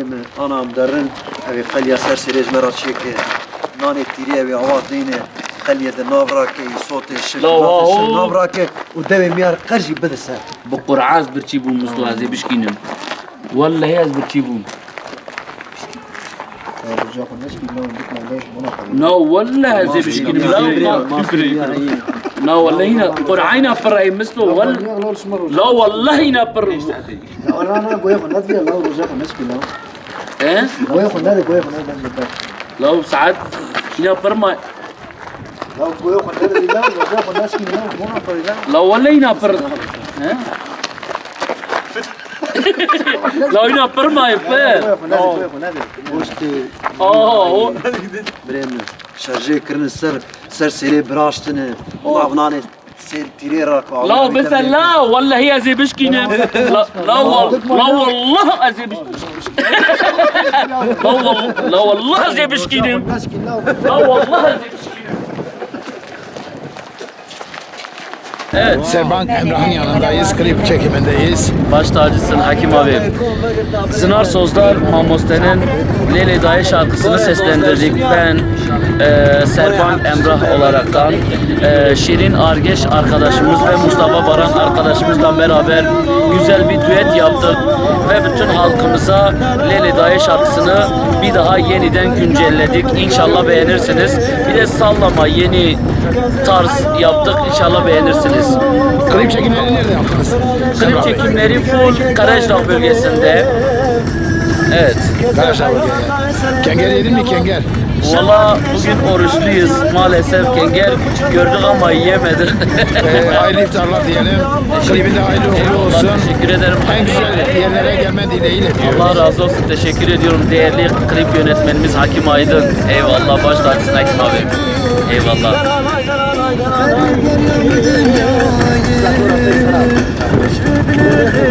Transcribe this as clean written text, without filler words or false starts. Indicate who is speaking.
Speaker 1: mi? Anam derin evi qeliya ser serêj me ra çêke. Nanê tîrî evê ava dîne. Qeliye de navrake, sotê şir, navrake û devê miyar qer jî bide ser.
Speaker 2: Bu Qur'az birçî bûm Mustafa ez ê bişkînim. Vallahi ez birçî bûm. No vallahi ez ê bişkînim. No vallahi hina Qur'ayna pirayê mislo la vallahi hina pir. La saat hina pirma. La vallahi hina pir. La hina pirma per. Oh.
Speaker 1: Birême şerjê kirin ser serê biraştine. Lav nanê ser tîrê ra
Speaker 2: لا بس لا والله هي زي بشكينا لا والله زي لا والله زي بشكينا لا والله زي بشكينا. Evet.
Speaker 3: Serbank Emrah'ın yanındayız, klip çekimindeyiz.
Speaker 2: Baş tacısın Hakim abi. Sınar Sozlar Mamoste'nin Lele Daye şarkısını seslendirdik. Ben Serbank Emrah olaraktan Şirin Argeş arkadaşımız ve Mustafa Baran arkadaşımızla beraber güzel bir düet yaptık. Ve bütün halkımıza Lele Daye şarkısını bir daha yeniden güncelledik. İnşallah beğenirsiniz. Bir de sallama yeni tarz yaptık. İnşallah beğenirsiniz.
Speaker 3: Klip çekimlerini nerede yaptınız?
Speaker 2: Klip çekimleri full Karaşdağ bölgesinde. Evet.
Speaker 3: Karaşdağ bölgesinde. Kenger yedin mi kenger?
Speaker 2: Valla bugün oruçluyuz maalesef kenger gördük ama yiyemedik.
Speaker 3: Hayırlı iftarlar diyelim. Klibin de hayırlı uğurlu olsun.
Speaker 2: Teşekkür ederim.
Speaker 3: En güzel yerlere gelmen dileğiyle diyoruz.
Speaker 2: Allah razı olsun. Teşekkür ediyorum. Değerli klip yönetmenimiz Hakim Aydın. Eyvallah. Baş tacısın Hakim abi. Eyvallah.